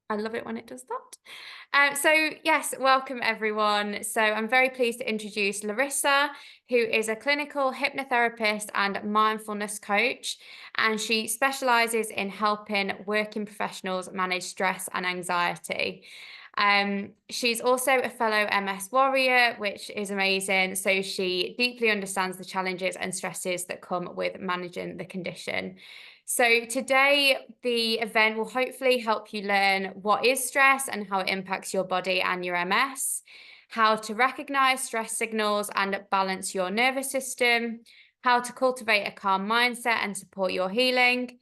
I love it when it does that. So yes, welcome everyone. So I'm very pleased to introduce Larissa, who is a clinical hypnotherapist and mindfulness coach, and she specializes in helping working professionals manage stress and anxiety. She's also a fellow MS warrior, which is amazing. So she deeply understands the challenges and stresses that come with managing the condition. So, today, the event will hopefully help you learn what is stress and how it impacts your body and your MS, how to recognize stress signals and balance your nervous system, how to cultivate a calm mindset and support your healing,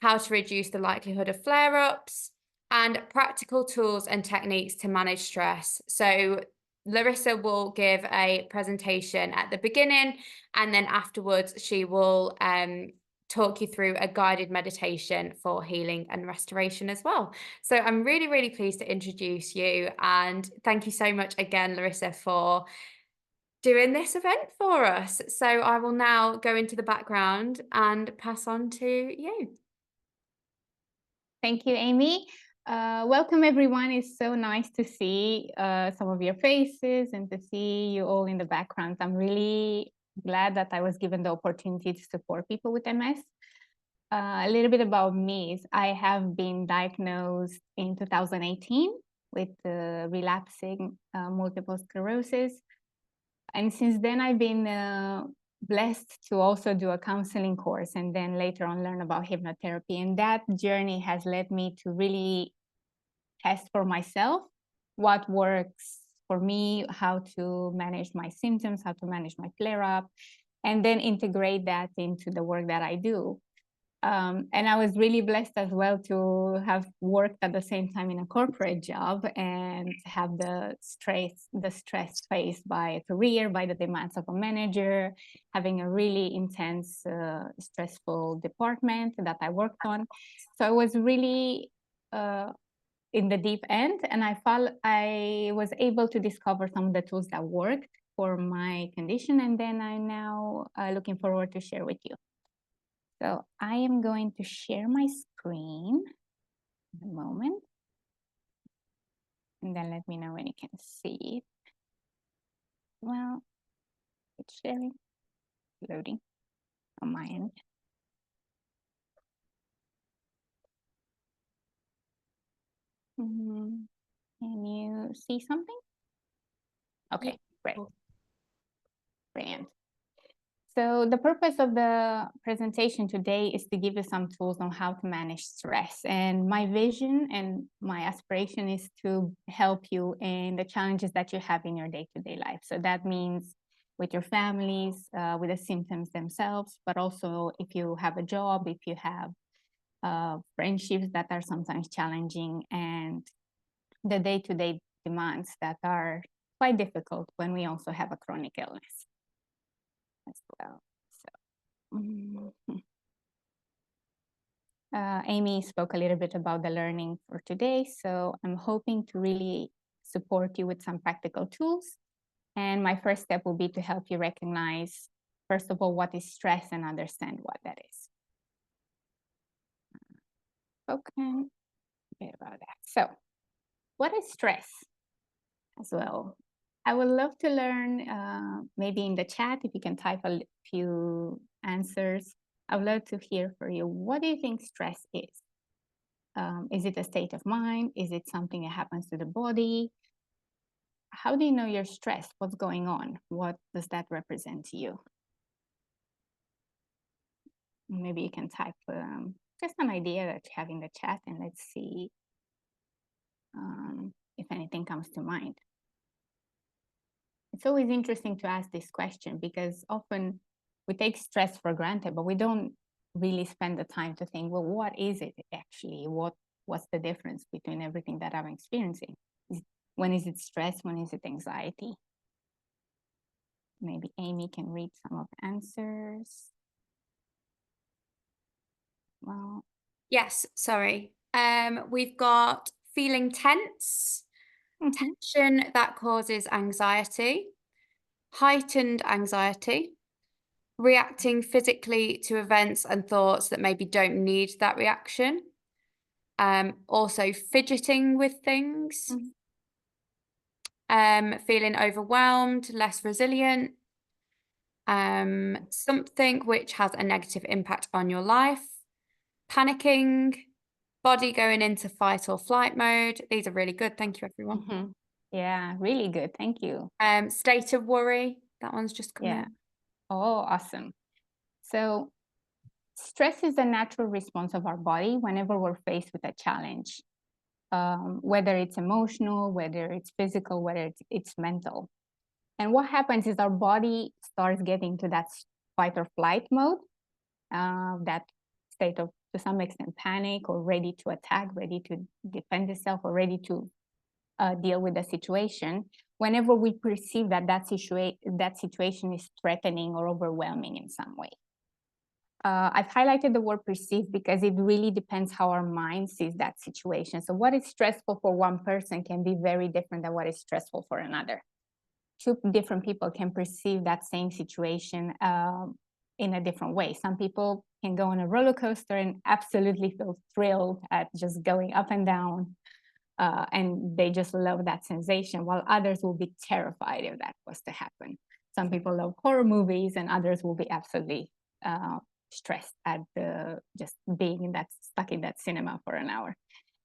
how to reduce the likelihood of flare ups, and practical tools and techniques to manage stress. So, Larissa will give a presentation at the beginning, and then afterwards, she will talk you through a guided meditation for healing and restoration as well. So I'm really, really pleased to introduce you. And thank you so much again, Larissa, for doing this event for us. So I will now go into the background and pass on to you. Thank you, Amy. Welcome, everyone. It's so nice to see some of your faces and to see you all in the background. I'm really glad that I was given the opportunity to support people with MS. A little bit about me is I have been diagnosed in 2018 with relapsing multiple sclerosis. And since then, I've been blessed to also do a counseling course and then later on learn about hypnotherapy. And that journey has led me to really test for myself what works for me, how to manage my symptoms, how to manage my flare up, and then integrate that into the work that I do. And I was really blessed as well to have worked at the same time in a corporate job and have the stress faced by a career, by the demands of a manager, having a really intense, stressful department that I worked on. So I was really in the deep end, and I was able to discover some of the tools that worked for my condition, and then I'm now looking forward to share with you. So I am going to share my screen in a moment. And then let me know when you can see it. Well, it's sharing, loading on my end. Can you see something? Okay, great. Brilliant. So the purpose of the presentation today is to give you some tools on how to manage stress. And my vision and my aspiration is to help you in the challenges that you have in your day-to-day life. So that means with your families, with the symptoms themselves, but also if you have a job, if you have friendships that are sometimes challenging, and the day-to-day demands that are quite difficult when we also have a chronic illness as well. So, Amy spoke a little bit about the learning for today, so I'm hoping to really support you with some practical tools. And my first step will be to help you recognize, first of all, what is stress and understand what that is. Okay, forget about that. So, what is stress as well? I would love to learn, maybe in the chat, if you can type a few answers. I would love to hear from you. What do you think stress is? Is it a state of mind? Is it something that happens to the body? How do you know you're stressed? What's going on? What does that represent to you? Maybe you can type just an idea that you have in the chat, and let's see if anything comes to mind. It's always interesting to ask this question because often we take stress for granted, but we don't really spend the time to think, well, what is it actually? What's the difference between everything that I'm experiencing? When is it stress? When is it anxiety? Maybe Amy can read some of the answers. Well, Yes, sorry. We've got feeling tense, tension that causes anxiety, heightened anxiety, reacting physically to events and thoughts that maybe don't need that reaction, Also fidgeting with things, Mhm. feeling overwhelmed, less resilient, something which has a negative impact on your life, panicking, body going into fight or flight mode. These are really good. Thank you, everyone. Mhm. Yeah, really good. Thank you. State of worry. That one's just come Yeah. in. Oh, awesome. So, stress is a natural response of our body whenever we're faced with a challenge, whether it's emotional, whether it's physical, whether it's mental. And what happens is our body starts getting to that fight or flight mode, that state of, to some extent, panic or ready to attack, ready to defend itself, or ready to deal with the situation. Whenever we perceive that that situation is threatening or overwhelming in some way. I've highlighted the word perceive because it really depends how our mind sees that situation. So what is stressful for one person can be very different than what is stressful for another. Two different people can perceive that same situation in a different way. Some people can go on a roller coaster and absolutely feel thrilled at just going up and down, and they just love that sensation, while others will be terrified if that was to happen. Some people love horror movies, and others will be absolutely stressed at just being in that, stuck in that cinema for an hour,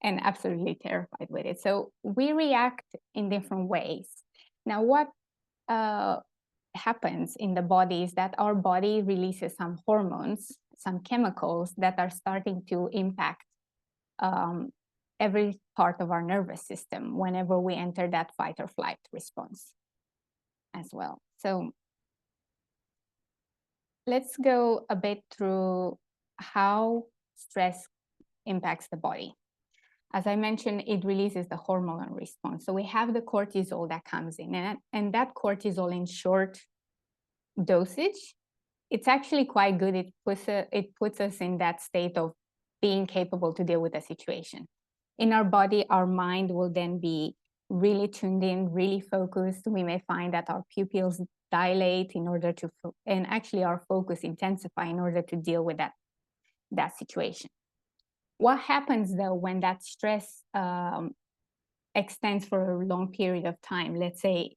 and absolutely terrified with it. So we react in different ways. Now, what happens in the body is that our body releases some hormones, some chemicals that are starting to impact um, every part of our nervous system whenever we enter that fight or flight response as well. So let's go a bit through how stress impacts the body. As I mentioned, it releases the hormonal response. So we have the cortisol that comes in, and that cortisol in short dosage, it's actually quite good. It puts us in that state of being capable to deal with a situation. In our body, our mind will then be really tuned in, really focused. We may find that our pupils dilate in order to, and actually our focus intensify in order to deal with that situation. What happens though when that stress extends for a long period of time? Let's say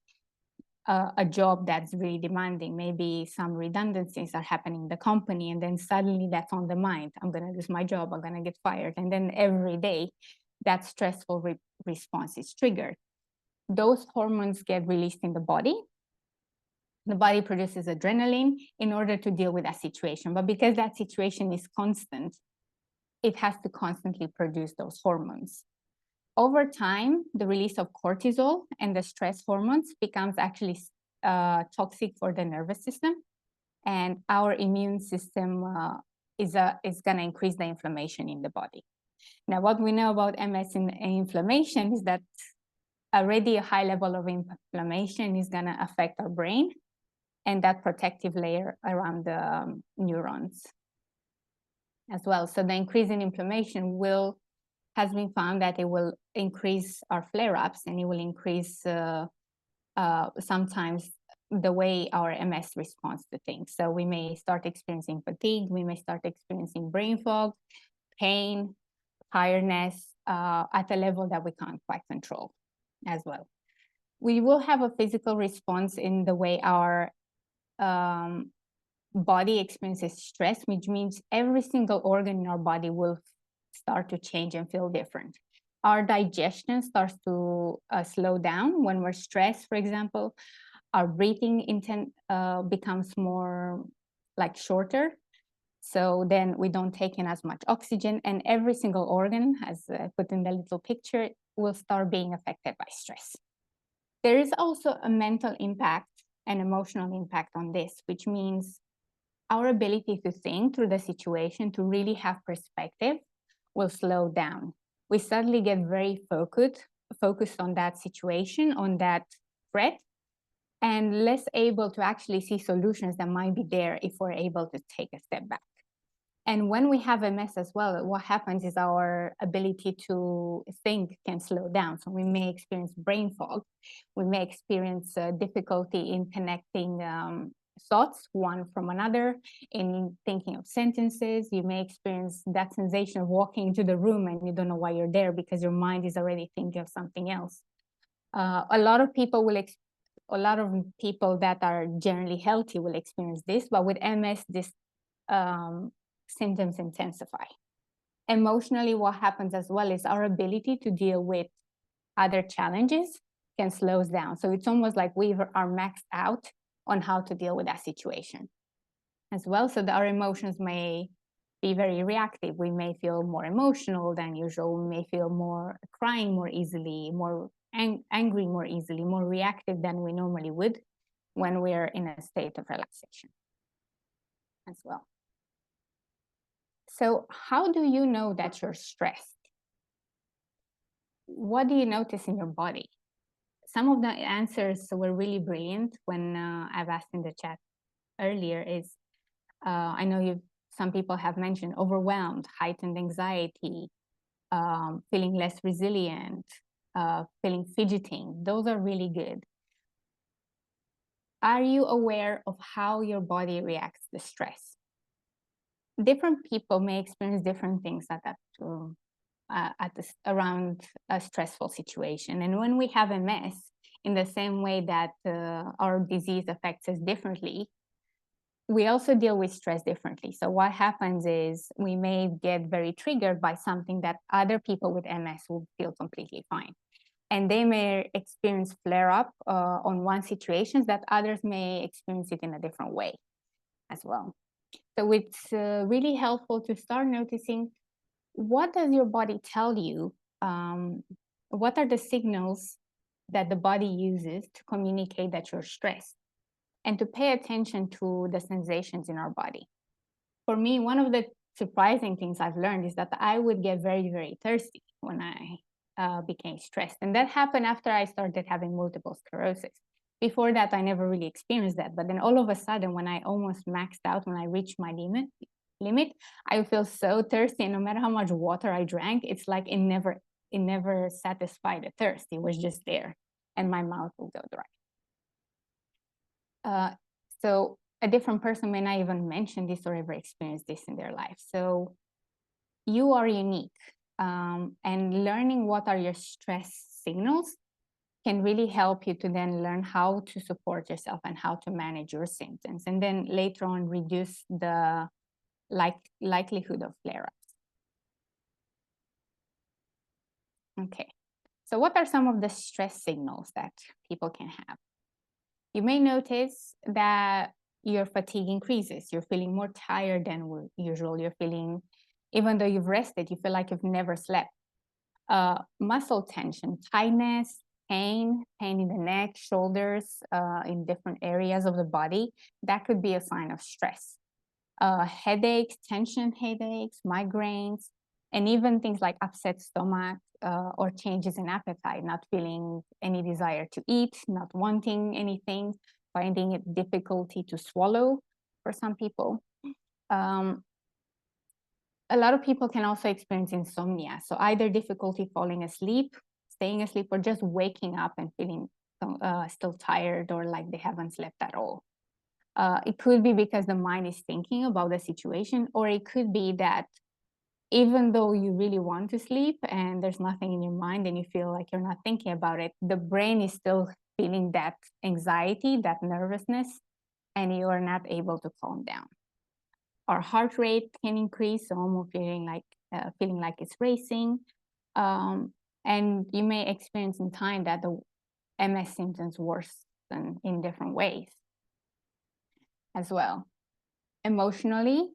a job that's really demanding, maybe some redundancies are happening in the company, and then suddenly that's on the mind. I'm going to lose my job, I'm going to get fired. And then every day that stressful response is triggered. Those hormones get released in the body. The body produces adrenaline in order to deal with that situation. But because that situation is constant, it has to constantly produce those hormones. Over time, the release of cortisol and the stress hormones becomes actually toxic for the nervous system, and our immune system is going to increase the inflammation in the body. Now, what we know about MS and inflammation is that already a high level of inflammation is going to affect our brain and that protective layer around the neurons as well. So the increase in inflammation has been found that it will increase our flare-ups, and it will increase sometimes the way our MS responds to things. So we may start experiencing fatigue, we may start experiencing brain fog, pain, tiredness at a level that we can't quite control as well. We will have a physical response in the way our body experiences stress, which means every single organ in our body will start to change and feel different. Our digestion starts to slow down when we're stressed, for example. Our breathing becomes more like shorter. So then we don't take in as much oxygen, and every single organ, as I put in the little picture, will start being affected by stress. There is also a mental impact and emotional impact on this, which means our ability to think through the situation, to really have perspective, will slow down. We suddenly get very focused on that situation, on that threat, and less able to actually see solutions that might be there if we're able to take a step back. And when we have MS as well, what happens is our ability to think can slow down. So we may experience brain fog. We may experience difficulty in connecting thoughts, one from another. In thinking of sentences, you may experience that sensation of walking into the room and you don't know why you're there because your mind is already thinking of something else. A lot of people that are generally healthy will experience this, but with MS, this symptoms intensify. Emotionally, what happens as well is our ability to deal with other challenges can slow us down. So it's almost like we are maxed out on how to deal with that situation as well. So that our emotions may be very reactive. We may feel more emotional than usual. We may feel more crying more easily, more angry more easily, more reactive than we normally would when we're in a state of relaxation as well. So how do you know that you're stressed? What do you notice in your body? Some of the answers were really brilliant when I've asked in the chat earlier is, I know some people have mentioned overwhelmed, heightened anxiety, feeling less resilient, feeling fidgeting. Those are really good. Are you aware of how your body reacts to stress? Different people may experience different things around a stressful situation. And when we have MS, in the same way that our disease affects us differently, we also deal with stress differently. So what happens is we may get very triggered by something that other people with MS will feel completely fine. And they may experience flare-up on one situation that others may experience it in a different way as well. So it's really helpful to start noticing, what does your body tell you? What are the signals that the body uses to communicate that you're stressed? And to pay attention to the sensations in our body. For me, one of the surprising things I've learned is that I would get very, very thirsty when I became stressed. And that happened after I started having multiple sclerosis. Before that, I never really experienced that. But then all of a sudden, when I almost maxed out, when I reached my limit, I feel so thirsty. And no matter how much water I drank, it's like it never satisfied the thirst. It was just there. And my mouth will go dry. So a different person may not even mention this or ever experience this in their life. So you are unique. And learning what are your stress signals can really help you to then learn how to support yourself and how to manage your symptoms. And then later on, reduce the likelihood of flare-ups. Okay. So what are some of the stress signals that people can have? You may notice that your fatigue increases. You're feeling more tired than usual. You're feeling, even though you've rested, you feel like you've never slept. Muscle tension, tightness, pain in the neck, shoulders, in different areas of the body. That could be a sign of stress. Headaches, tension headaches, migraines, and even things like upset stomach, or changes in appetite, not feeling any desire to eat, not wanting anything, finding it difficulty to swallow for some people. A lot of people can also experience insomnia. So either difficulty falling asleep, staying asleep, or just waking up and feeling still tired or like they haven't slept at all. It could be because the mind is thinking about the situation, or it could be that even though you really want to sleep and there's nothing in your mind and you feel like you're not thinking about it, the brain is still feeling that anxiety, that nervousness, and you are not able to calm down. Our heart rate can increase, so almost feeling like it's racing. And you may experience in time that the MS symptoms worsen in different ways as well. Emotionally,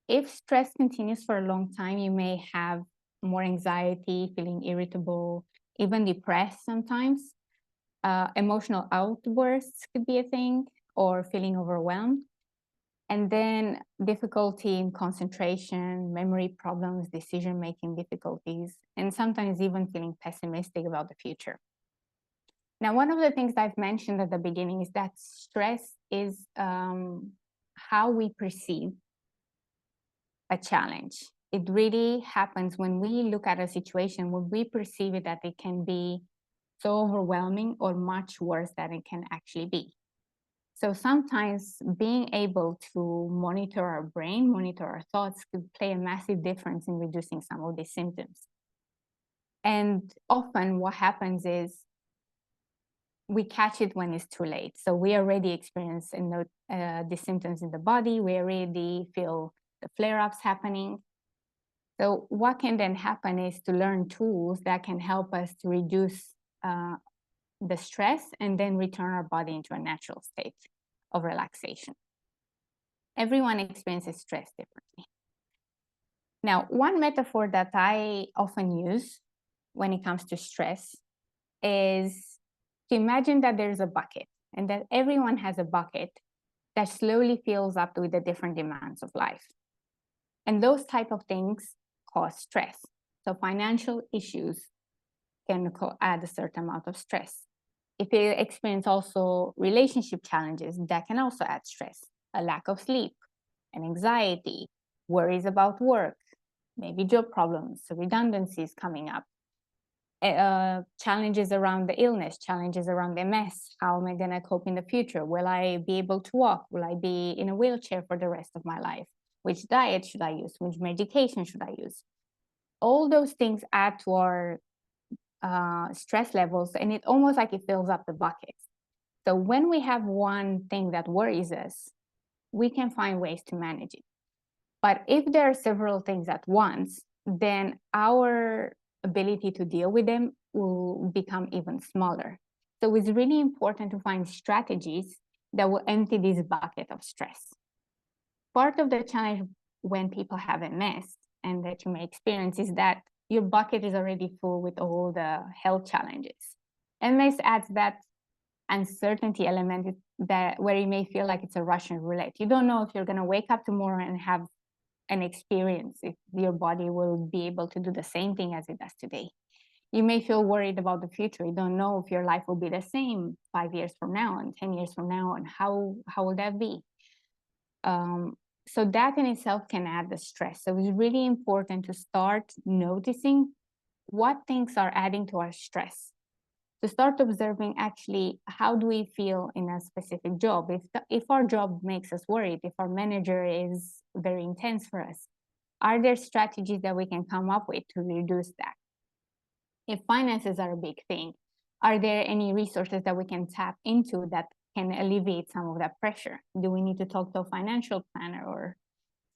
if stress continues for a long time, you may have more anxiety, feeling irritable, even depressed sometimes. Emotional outbursts could be a thing, or feeling overwhelmed. And then difficulty in concentration, memory problems, decision-making difficulties, and sometimes even feeling pessimistic about the future. Now, one of the things I've mentioned at the beginning is that stress is how we perceive a challenge. It really happens when we look at a situation, when we perceive it that it can be so overwhelming or much worse than it can actually be. So sometimes being able to monitor our brain, monitor our thoughts, could play a massive difference in reducing some of these symptoms. And often what happens is we catch it when it's too late. So we already experience the symptoms in the body. We already feel the flare-ups happening. So what can then happen is to learn tools that can help us to reduce the stress and then return our body into a natural state of relaxation. Everyone experiences stress differently. Now, one metaphor that I often use when it comes to stress is to imagine that there's a bucket and that everyone has a bucket that slowly fills up with the different demands of life. And those type of things cause stress. So financial issues can add a certain amount of stress. If you experience also relationship challenges, that can also add stress, a lack of sleep, and anxiety, worries about work, maybe job problems, redundancies coming up, challenges around the illness, challenges around MS. How am I going to cope in the future? Will I be able to walk? Will I be in a wheelchair for the rest of my life? Which diet should I use? Which medication should I use? All those things add to our stress levels, and it almost like it fills up the bucket. So when we have one thing that worries us, we can find ways to manage it. But if there are several things at once, then our ability to deal with them will become even smaller. So it's really important to find strategies that will empty this bucket of stress. Part of the challenge when people have MS and that you may experience is that your bucket is already full with all the health challenges. MS adds that uncertainty element that where you may feel like it's a Russian roulette. You don't know if you're going to wake up tomorrow and have an experience, if your body will be able to do the same thing as it does today. You may feel worried about the future. You don't know if your life will be the same 5 years from now and 10 years from now, and how will that be? So that in itself can add the stress. So it's really important to start noticing what things are adding to our stress. To start observing actually how do we feel in a specific job. If our job makes us worried, if our manager is very intense for us, are there strategies that we can come up with to reduce that? If finances are a big thing, are there any resources that we can tap into that can alleviate some of that pressure? Do we need to talk to a financial planner or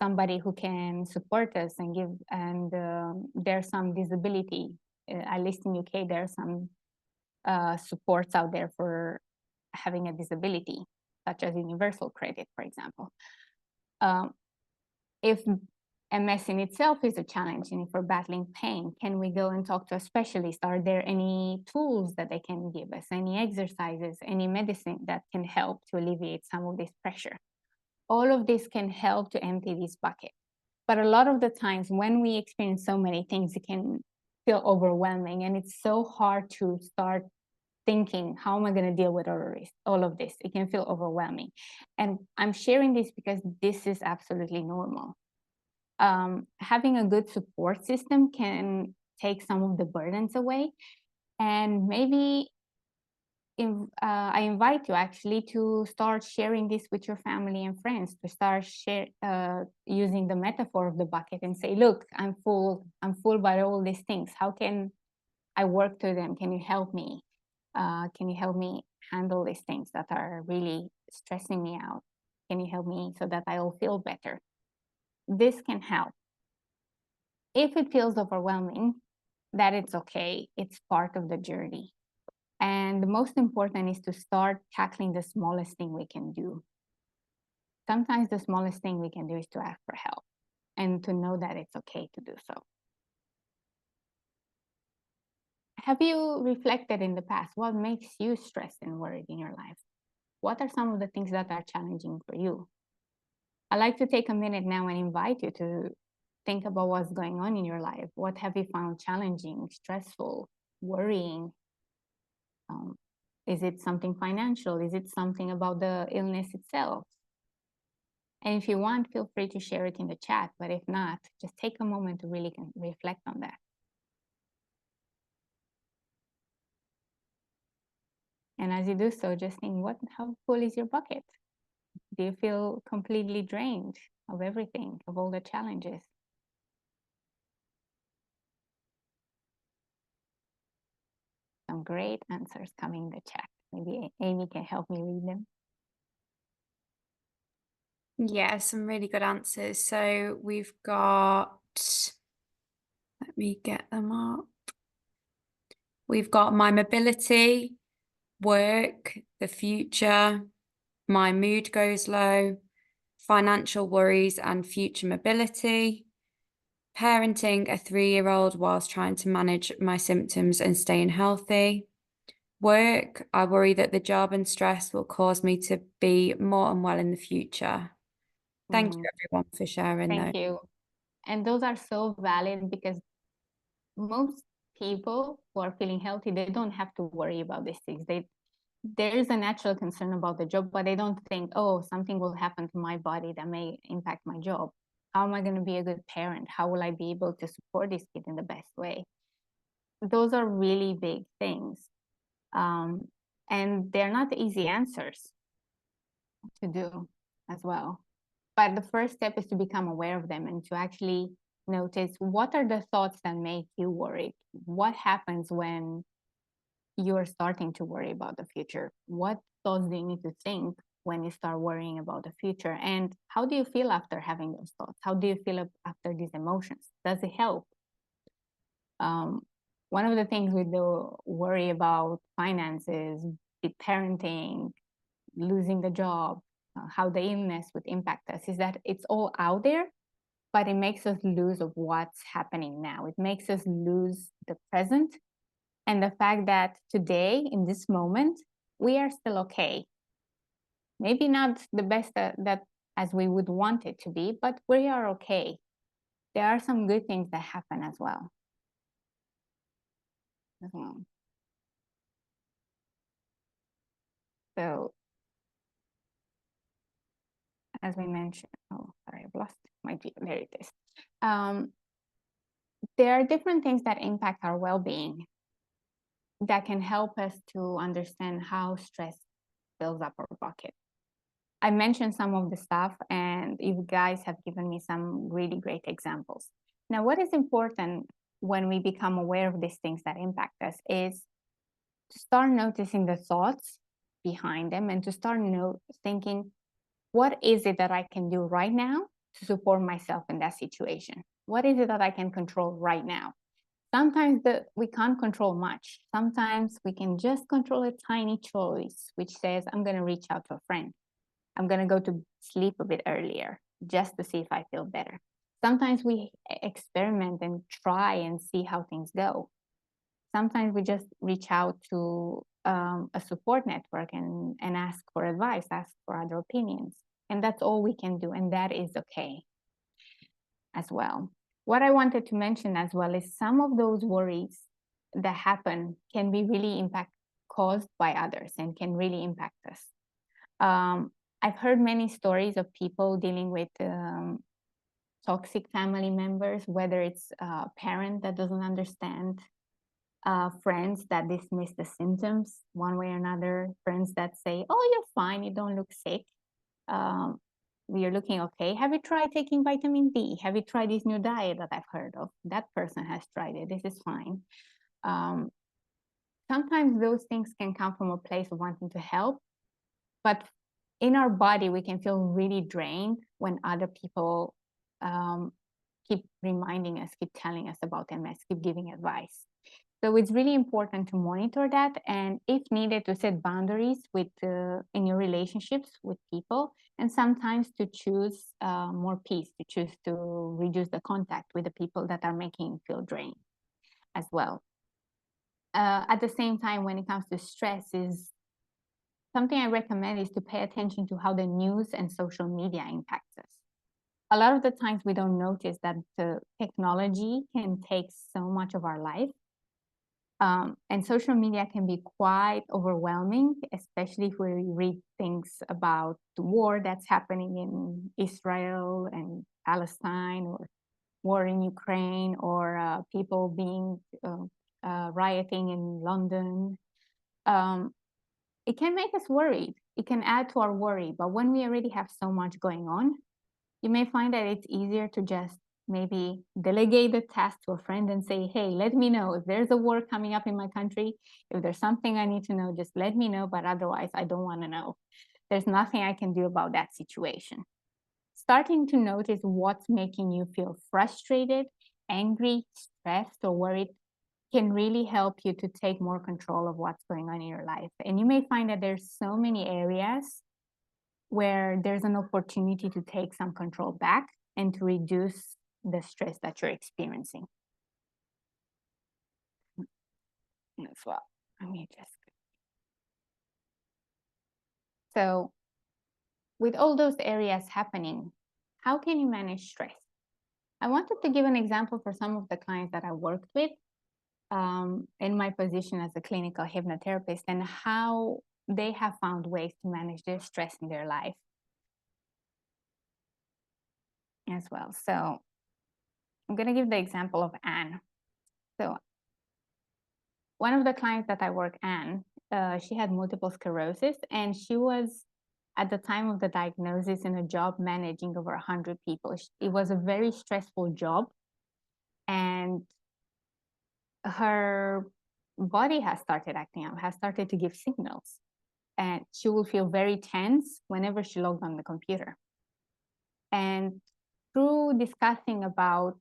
somebody who can support us and give, and there's some disability, at least in UK, there are some supports out there for having a disability, such as universal credit, for example. If MS in itself is a challenge and if we're battling pain, can we go and talk to a specialist? Are there any tools that they can give us, any exercises, any medicine that can help to alleviate some of this pressure? All of this can help to empty this bucket. But a lot of the times when we experience so many things, it can feel overwhelming, and it's so hard to start thinking, how am I going to deal with all of this? It can feel overwhelming. And I'm sharing this because this is absolutely normal. Having a good support system can take some of the burdens away. And maybe I invite you actually to start sharing this with your family and friends, to start using the metaphor of the bucket and say, look, I'm full by all these things. How can I work through them? Can you help me? Can you help me handle these things that are really stressing me out? Can you help me so that I'll feel better? This can help. If it feels overwhelming, that it's okay. It's part of the journey. And the most important is to start tackling the smallest thing we can do. Sometimes the smallest thing we can do is to ask for help and to know that it's okay to do so. Have you reflected in the past what makes you stressed and worried in your life? What are some of the things that are challenging for you? I'd like to take a minute now and invite you to think about what's going on in your life. What have you found challenging, stressful, worrying? Is it something financial? Is it something about the illness itself? And if you want, feel free to share it in the chat. But if not, just take a moment to really reflect on that. And as you do so, just think, how full is your bucket? Do you feel completely drained of everything, of all the challenges? Some great answers coming in the chat. Maybe Amy can help me read them. Yeah, some really good answers. So we've got, let me get them up. We've got my mobility, work, the future, my mood goes low, financial worries and future mobility, parenting a 3-year-old whilst trying to manage my symptoms and staying healthy. Work, I worry that the job and stress will cause me to be more unwell in the future. Thank you, everyone, for sharing those. Thank you. And those are so valid because most people who are feeling healthy, they don't have to worry about these things. There is a natural concern about the job, but they don't think, oh, something will happen to my body that may impact my job. How am I going to be a good parent? How will I be able to support this kid in the best way? Those are really big things. And they're not easy answers to do as well. But the first step is to become aware of them and to actually notice what are the thoughts that make you worried? What happens when you're starting to worry about the future? What thoughts do you need to think when you start worrying about the future? And how do you feel after having those thoughts? How do you feel after these emotions? Does it help? One of the things we do worry about finances, the parenting, losing the job, how the illness would impact us is that it's all out there, but it makes us lose of what's happening now. It makes us lose the present and the fact that today, in this moment, we are still okay. Maybe not the best that as we would want it to be, but we are okay. There are some good things that happen as well. So, as we mentioned, oh, sorry, I've lost my view. There it is. There are different things that impact our well-being that can help us to understand how stress fills up our bucket. I mentioned some of the stuff, and you guys have given me some really great examples. Now, what is important when we become aware of these things that impact us is to start noticing the thoughts behind them and to start thinking, what is it that I can do right now to support myself in that situation? What is it that I can control right now? Sometimes we can't control much. Sometimes we can just control a tiny choice, which says, I'm going to reach out to a friend. I'm going to go to sleep a bit earlier just to see if I feel better. Sometimes we experiment and try and see how things go. Sometimes we just reach out to a support network and ask for advice, ask for other opinions. And that's all we can do. And that is okay as well. What I wanted to mention as well is some of those worries that happen can be really caused by others and can really impact us. I've heard many stories of people dealing with toxic family members, whether it's a parent that doesn't understand, friends that dismiss the symptoms one way or another, friends that say, oh, you're fine, you don't look sick. You're looking okay. Have you tried taking vitamin D? Have you tried this new diet that I've heard of? That person has tried it. This is fine. Sometimes those things can come from a place of wanting to help, but in our body, we can feel really drained when other people keep reminding us, keep telling us about MS, keep giving advice. So it's really important to monitor that, and if needed, to set boundaries in your relationships with people, and sometimes to choose more peace, to choose to reduce the contact with the people that are making you feel drained as well. At the same time, when it comes to stress, is something I recommend is to pay attention to how the news and social media impacts us. A lot of the times we don't notice that the technology can take so much of our life. And social media can be quite overwhelming, especially if we read things about the war that's happening in Israel and Palestine, or war in Ukraine, or people being rioting in London. it can make us worried. It can add to our worry. But when we already have so much going on, you may find that it's easier to just maybe delegate the task to a friend and say, hey, let me know if there's a war coming up in my country. If there's something I need to know, just let me know. But otherwise, I don't want to know. There's nothing I can do about that situation. Starting to notice what's making you feel frustrated, angry, stressed, or worried can really help you to take more control of what's going on in your life. And you may find that there's so many areas where there's an opportunity to take some control back and to reduce the stress that you're experiencing as well. Let me just. So with all those areas happening, how can you manage stress? I wanted to give an example for some of the clients that I worked with in my position as a clinical hypnotherapist, and how they have found ways to manage their stress in their life as well. So I'm going to give the example of Anne. So one of the clients that I work, Anne, she had multiple sclerosis, and she was at the time of the diagnosis in a job managing over 100 people. It was a very stressful job, and her body has started acting up, has started to give signals, and she will feel very tense whenever she logged on the computer. And through discussing about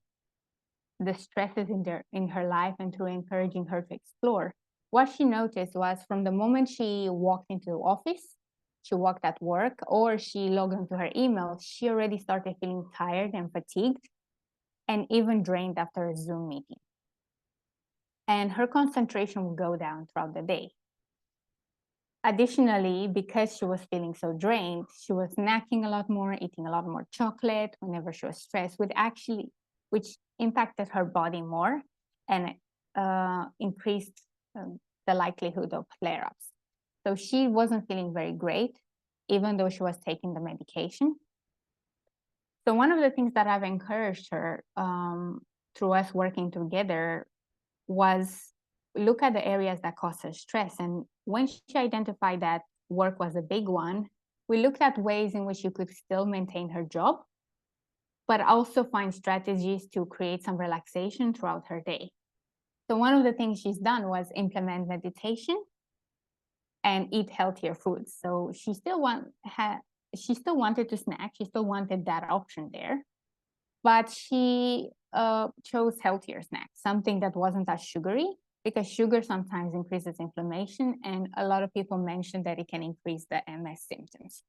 the stresses in her life and through encouraging her to explore, what she noticed was from the moment she walked into the office, she walked at work, or she logged into her email, she already started feeling tired and fatigued and even drained after a Zoom meeting. And her concentration would go down throughout the day. Additionally, because she was feeling so drained, she was snacking a lot more, eating a lot more chocolate whenever she was stressed, which impacted her body more and increased the likelihood of flare-ups. So she wasn't feeling very great, even though she was taking the medication. So one of the things that I've encouraged her through us working together was look at the areas that cause her stress. And when she identified that work was a big one, we looked at ways in which you could still maintain her job, but also find strategies to create some relaxation throughout her day. So one of the things she's done was implement meditation and eat healthier foods. So she still wanted to snack. She still wanted that option there, but she chose healthier snacks, something that wasn't as sugary, because sugar sometimes increases inflammation, and a lot of people mention that it can increase the MS symptoms.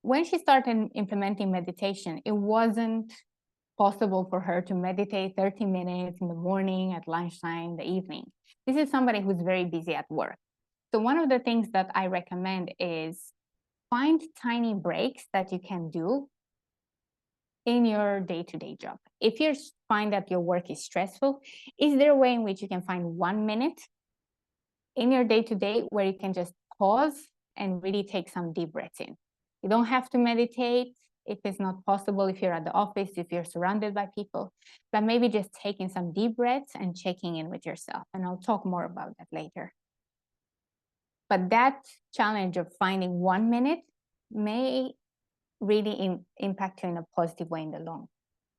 When she started implementing meditation, it wasn't possible for her to meditate 30 minutes in the morning, at lunchtime, the evening. This is somebody who's very busy at work. So one of the things that I recommend is find tiny breaks that you can do in your day-to-day job. If you find that your work is stressful, is there a way in which you can find 1 minute in your day-to-day where you can just pause and really take some deep breaths in? You don't have to meditate if it's not possible, if you're at the office, if you're surrounded by people, but maybe just taking some deep breaths and checking in with yourself. And I'll talk more about that later. But that challenge of finding 1 minute may really impact you in a positive way in the long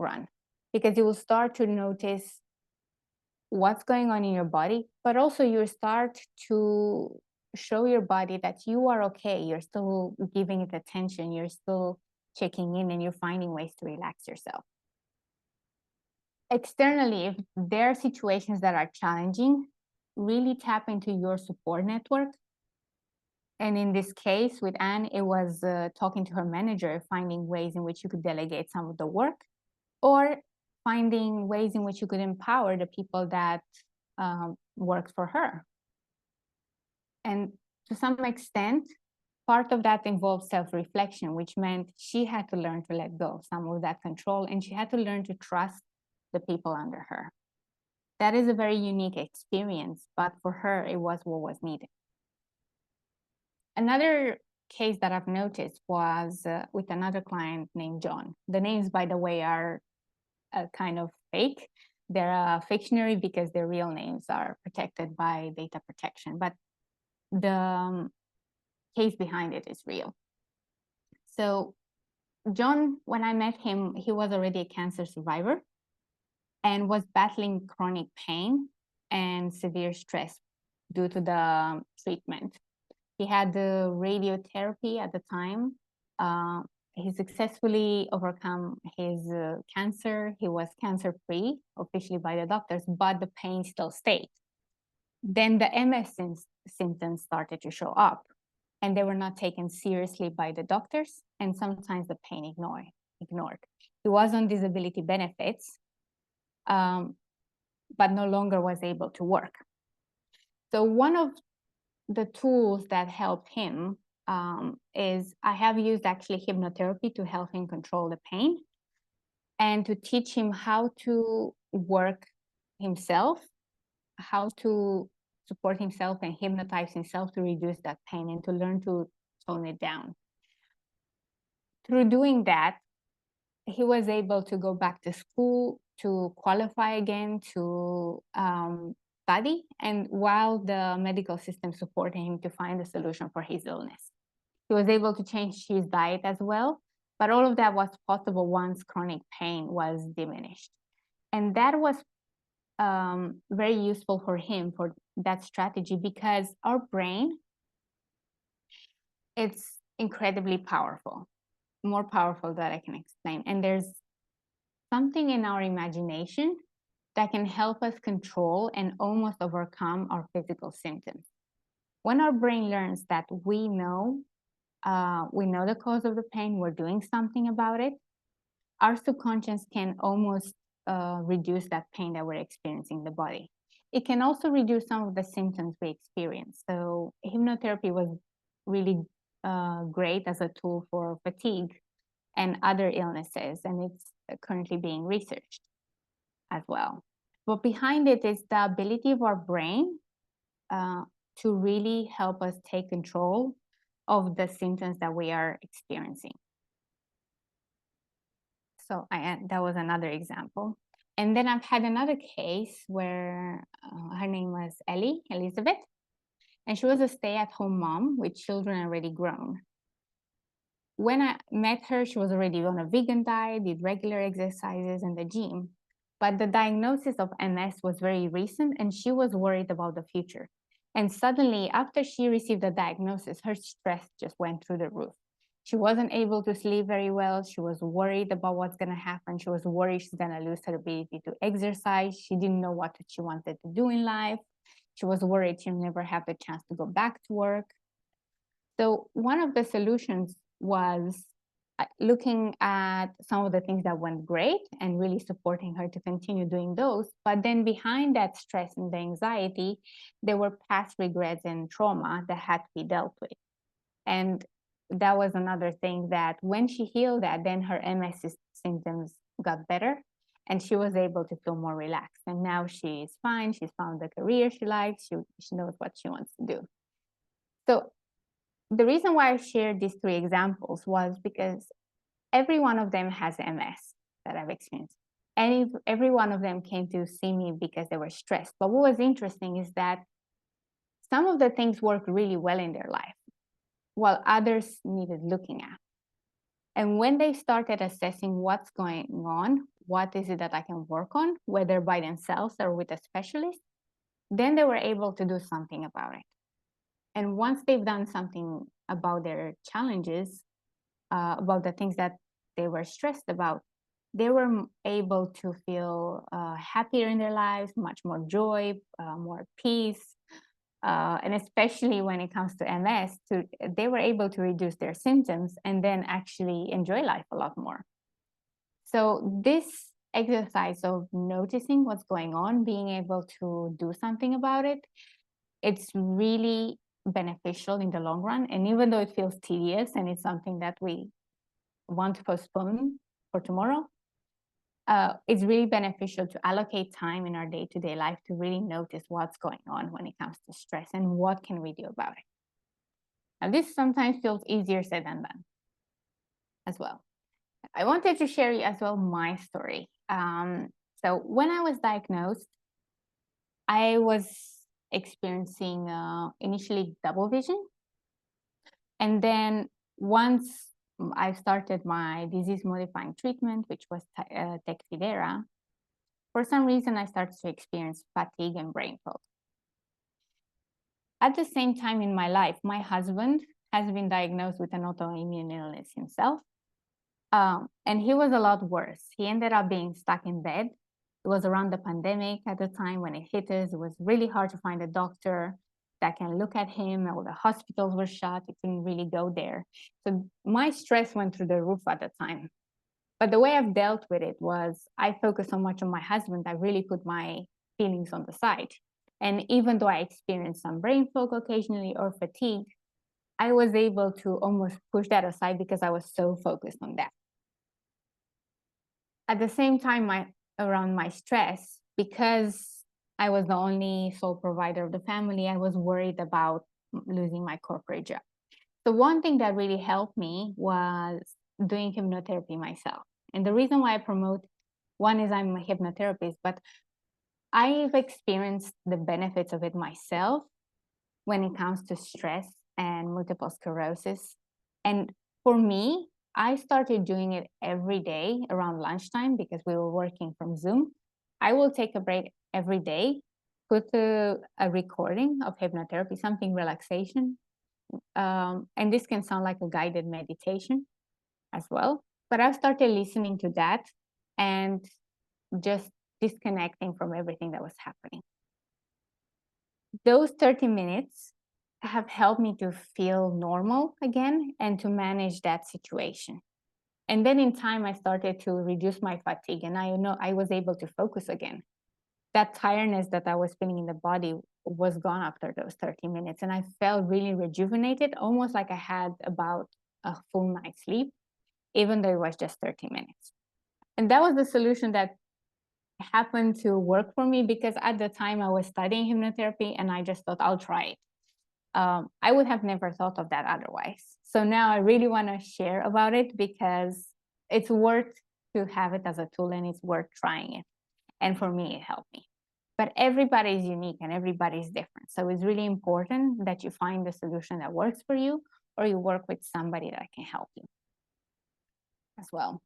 run, because you will start to notice what's going on in your body, but also you start to show your body that you are okay. You're still giving it attention. You're still checking in, and you're finding ways to relax yourself. Externally, if there are situations that are challenging, really tap into your support network. And in this case with Anne, it was talking to her manager, finding ways in which you could delegate some of the work, or finding ways in which you could empower the people that work for her. And to some extent, part of that involves self-reflection, which meant she had to learn to let go of some of that control, and she had to learn to trust the people under her. That is a very unique experience, but for her, it was what was needed. Another case that I've noticed was with another client named John. The names, by the way, are kind of fake. They're fictionary because their real names are protected by data protection. But the case behind it is real. So John, when I met him, he was already a cancer survivor and was battling chronic pain and severe stress due to the treatment. He had the radiotherapy at the time. He successfully overcome his cancer. He was cancer-free officially by the doctors, but the pain still stayed. Then the MS symptoms started to show up, and they were not taken seriously by the doctors, and sometimes the pain ignored. He was on disability benefits, but no longer was able to work. So one of the tools that helped him is I have used actually hypnotherapy to help him control the pain and to teach him how to work himself, how to support himself and hypnotize himself to reduce that pain and to learn to tone it down. Through doing that, he was able to go back to school, to qualify again, to study, and while the medical system supported him to find a solution for his illness. He was able to change his diet as well, but all of that was possible once chronic pain was diminished. And that was very useful for him, for that strategy, because our brain, it's incredibly powerful, more powerful than I can explain. And there's something in our imagination that can help us control and almost overcome our physical symptoms. When our brain learns that we know the cause of the pain, we're doing something about it, our subconscious can almost reduce that pain that we're experiencing in the body. It can also reduce some of the symptoms we experience. So hypnotherapy was really great as a tool for fatigue and other illnesses, and it's currently being researched as well. But behind it is the ability of our brain to really help us take control of the symptoms that we are experiencing. So that was another example. And then I've had another case where her name was Elizabeth, and she was a stay-at-home mom with children already grown. When I met her, she was already on a vegan diet, did regular exercises in the gym. But the diagnosis of MS was very recent, and she was worried about the future. And suddenly, after she received the diagnosis, her stress just went through the roof. She wasn't able to sleep very well. She was worried about what's going to happen. She was worried she's going to lose her ability to exercise. She didn't know what she wanted to do in life. She was worried she'll never have the chance to go back to work. So one of the solutions was looking at some of the things that went great and really supporting her to continue doing those. But then behind that stress and the anxiety, there were past regrets and trauma that had to be dealt with. And that was another thing that when she healed that, then her MS symptoms got better and she was able to feel more relaxed. And now she's fine. She's found the career she likes. She knows what she wants to do. So the reason why I shared these three examples was because every one of them has MS that I've experienced. And every one of them came to see me because they were stressed. But what was interesting is that some of the things worked really well in their life, while others needed looking at. And when they started assessing what's going on, what is it that I can work on, whether by themselves or with a specialist, then they were able to do something about it. And once they've done something about their challenges, about the things that they were stressed about, they were able to feel happier in their lives, much more joy, more peace. And especially when it comes to MS, they were able to reduce their symptoms and then actually enjoy life a lot more. So this exercise of noticing what's going on, being able to do something about it, it's really beneficial in the long run. And even though it feels tedious and it's something that we want to postpone for tomorrow, it's really beneficial to allocate time in our day-to-day life to really notice what's going on when it comes to stress and what can we do about it. And this sometimes feels easier said than done as well. I wanted to share as well my story. So when I was diagnosed, I was experiencing initially double vision. And then once I started my disease-modifying treatment, which was Tecfidera, for some reason I started to experience fatigue and brain fog. At the same time in my life, my husband has been diagnosed with an autoimmune illness himself. And he was a lot worse. He ended up being stuck in bed. It was around the pandemic at the time when it hit us. It was really hard to find a doctor that can look at him. All the hospitals were shut. You couldn't really go there. So my stress went through the roof at the time. But the way I've dealt with it was I focused so much on my husband, I really put my feelings on the side. And even though I experienced some brain fog occasionally or fatigue, I was able to almost push that aside because I was so focused on that. At the same time, around my stress, because I was the only sole provider of the family, I was worried about losing my corporate job. So one thing that really helped me was doing hypnotherapy myself. And the reason why I promote, one is I'm a hypnotherapist, but I've experienced the benefits of it myself when it comes to stress and multiple sclerosis. And for me, I started doing it every day around lunchtime because we were working from Zoom. I will take a break every day, put a recording of hypnotherapy, something relaxation. And this can sound like a guided meditation as well. But I've started listening to that and just disconnecting from everything that was happening. Those 30 minutes have helped me to feel normal again and to manage that situation. And then in time, I started to reduce my fatigue, and I know I was able to focus again. That tiredness that I was feeling in the body was gone after those 30 minutes. And I felt really rejuvenated, almost like I had about a full night's sleep, even though it was just 30 minutes. And that was the solution that happened to work for me because at the time I was studying hypnotherapy and I just thought I'll try it. I would have never thought of that otherwise. So now I really want to share about it because it's worth to have it as a tool and it's worth trying it. And for me, it helped me. But everybody is unique and everybody is different. So it's really important that you find the solution that works for you or you work with somebody that can help you as well.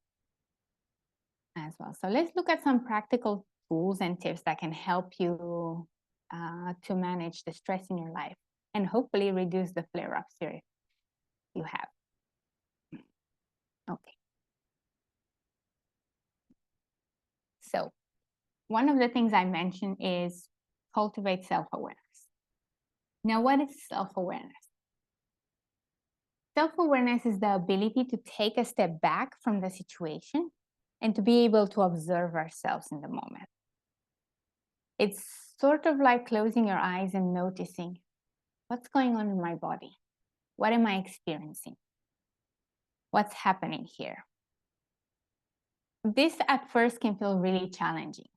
So let's look at some practical tools and tips that can help you to manage the stress in your life and hopefully reduce the flare-ups you have. Okay. So one of the things I mentioned is cultivate self-awareness. Now, what is self-awareness? Self-awareness is the ability to take a step back from the situation and to be able to observe ourselves in the moment. It's sort of like closing your eyes and noticing what's going on in my body. What am I experiencing? What's happening here? This at first can feel really challenging.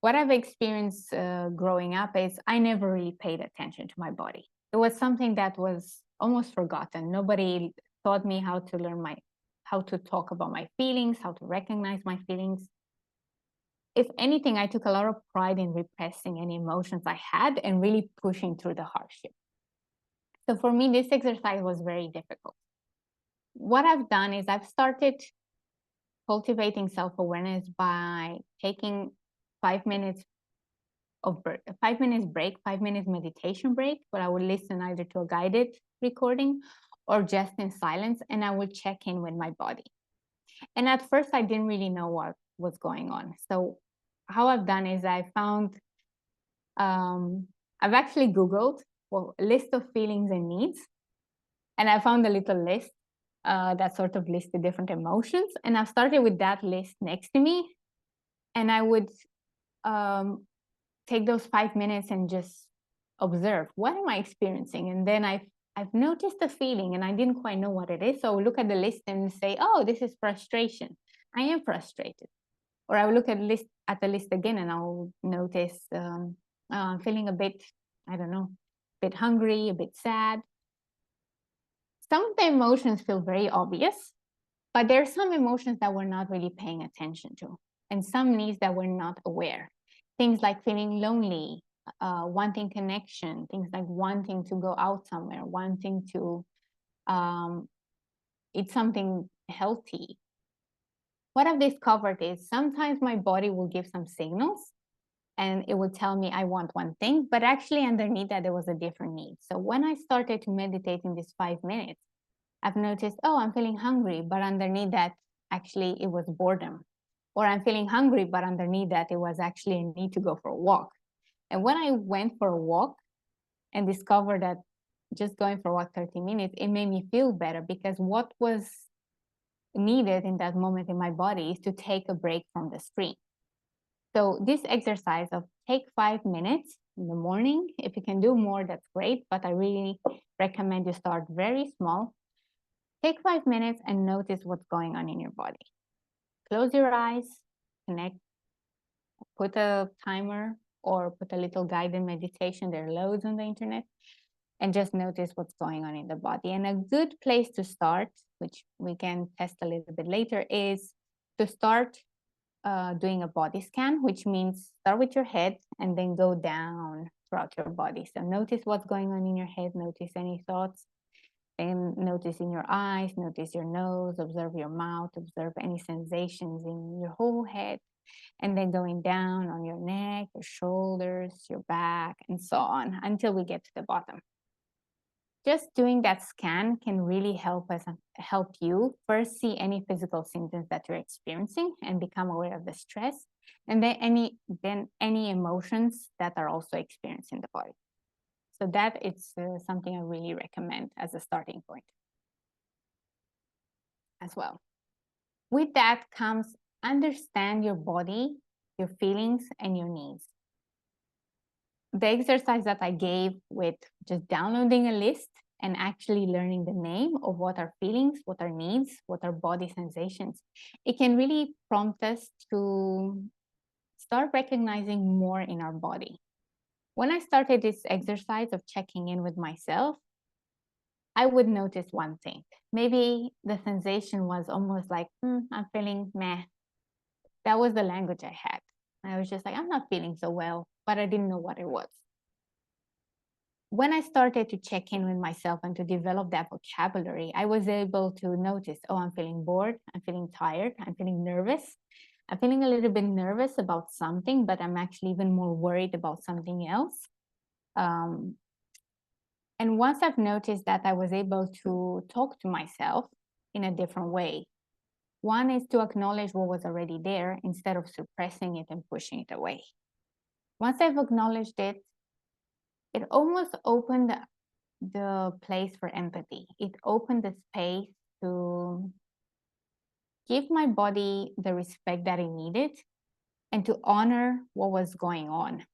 What I've experienced growing up is I never really paid attention to my body. It was something that was almost forgotten. Nobody taught me how to talk about my feelings, how to recognize my feelings. If anything, I took a lot of pride in repressing any emotions I had and really pushing through the hardship. So for me, this exercise was very difficult. What I've done is I've started cultivating self-awareness by taking 5 minutes break, 5 minutes meditation break, where I would listen either to a guided recording or just in silence, and I would check in with my body. And at first, I didn't really know what was going on. So how I've done is I found, I've actually Googled a list of feelings and needs, and I found a little list that sort of listed different emotions. And I started with that list next to me, and I would take those 5 minutes and just observe, what am I experiencing? And then I've noticed a feeling and I didn't quite know what it is. So I would look at the list and say, oh, this is frustration. I am frustrated. Or I would look at the list again and I'll notice feeling a bit, I don't know, a bit hungry, a bit sad. Some of the emotions feel very obvious, but there are some emotions that we're not really paying attention to, and some needs that we're not aware. Things like feeling lonely, wanting connection, things like wanting to go out somewhere, wanting to eat something healthy. What I've discovered is sometimes my body will give some signals and it will tell me I want one thing, but actually underneath that there was a different need. So when I started to meditate in these 5 minutes, I've noticed, oh, I'm feeling hungry, but underneath that, actually it was boredom. Or I'm feeling hungry, but underneath that, it was actually a need to go for a walk. And when I went for a walk and discovered that just going for a walk 30 minutes, it made me feel better, because what was needed in that moment in my body is to take a break from the screen. So this exercise of take 5 minutes in the morning, if you can do more, that's great, but I really recommend you start very small. Take 5 minutes and notice what's going on in your body. Close your eyes, connect, put a timer or put a little guided meditation. There are loads on the internet. And just notice what's going on in the body. And a good place to start, which we can test a little bit later, is to start doing a body scan, which means start with your head and then go down throughout your body. So notice what's going on in your head, notice any thoughts, and notice in your eyes, notice your nose, observe your mouth, observe any sensations in your whole head, and then going down on your neck, your shoulders, your back, and so on until we get to the bottom. Just doing that scan can really help you first see any physical symptoms that you're experiencing and become aware of the stress, and then any emotions that are also experienced in the body. So that is something I really recommend as a starting point as well. With that comes understand your body, your feelings, and your needs. The exercise that I gave with just downloading a list and actually learning the name of what our feelings, what our needs, what our body sensations, it can really prompt us to start recognizing more in our body. When I started this exercise of checking in with myself, I would notice one thing. Maybe the sensation was almost like, I'm feeling meh. That was the language I had. I was just like, I'm not feeling so well, but I didn't know what it was. When I started to check in with myself and to develop that vocabulary, I was able to notice, oh, I'm feeling bored, I'm feeling tired, I'm feeling nervous. I'm feeling a little bit nervous about something, but I'm actually even more worried about something else. And once I've noticed that, I was able to talk to myself in a different way. One is to acknowledge what was already there instead of suppressing it and pushing it away. Once I've acknowledged it, it almost opened the place for empathy. It opened the space to give my body the respect that it needed and to honor what was going on.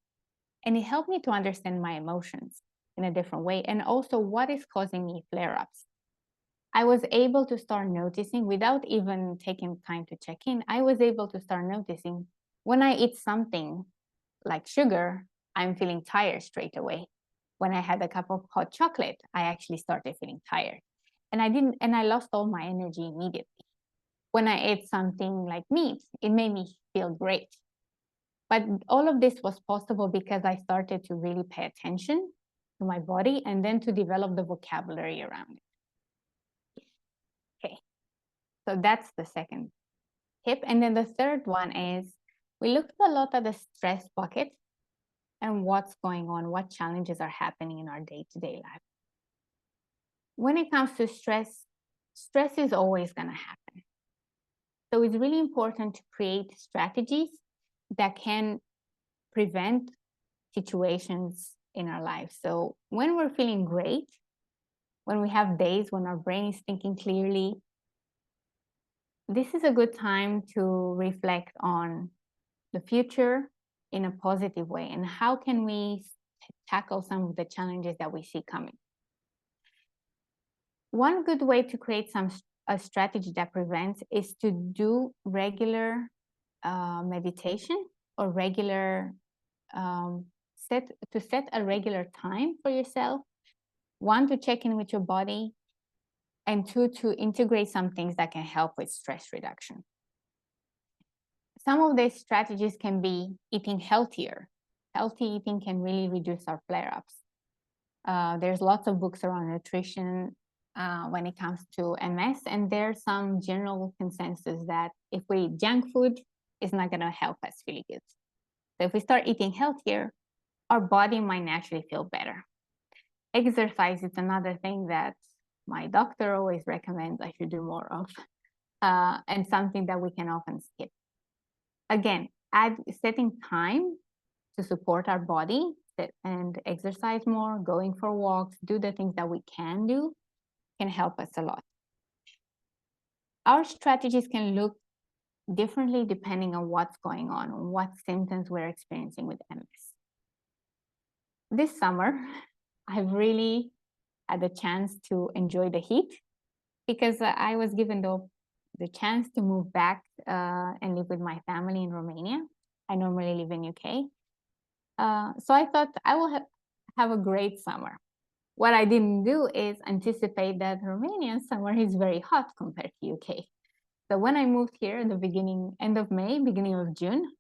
And it helped me to understand my emotions in a different way, and also what is causing me flare-ups. I was able to start noticing, without even taking time to check in, I was able to start noticing when I eat something like sugar, I'm feeling tired straight away. When I had a cup of hot chocolate, I actually started feeling tired. And I lost all my energy immediately. When I ate something like meat, it made me feel great. But all of this was possible because I started to really pay attention to my body and then to develop the vocabulary around it. Okay, so that's the second tip. And then the third one is we looked a lot at the stress bucket and what's going on, what challenges are happening in our day-to-day life. When it comes to stress, stress is always going to happen. So it's really important to create strategies that can prevent situations in our life. So when we're feeling great, when we have days when our brain is thinking clearly, this is a good time to reflect on the future in a positive way and how can we tackle some of the challenges that we see coming. One good way to create a strategy that prevents is to do regular meditation or regular set a regular time for yourself. One, to check in with your body, and two, to integrate some things that can help with stress reduction. Some of these strategies can be eating healthier. healthy eating can really reduce our flare-ups. There's lots of books around nutrition when it comes to MS, and there's some general consensus that if we eat junk food, it's not going to help us feel good. So if we start eating healthier, our body might naturally feel better. Exercise is another thing that my doctor always recommends I should do more of, and something that we can often skip. Again, setting time to support our body and exercise more, going for walks, do the things that we can do, can help us a lot. Our strategies can look differently depending on what's going on, what symptoms we're experiencing with MS. This summer, I've really had the chance to enjoy the heat because I was given the chance to move back and live with my family in Romania. I normally live in UK. So I thought I will have a great summer. What I didn't do is anticipate that Romanian summer is very hot compared to UK. So when I moved here in the end of May, beginning of June,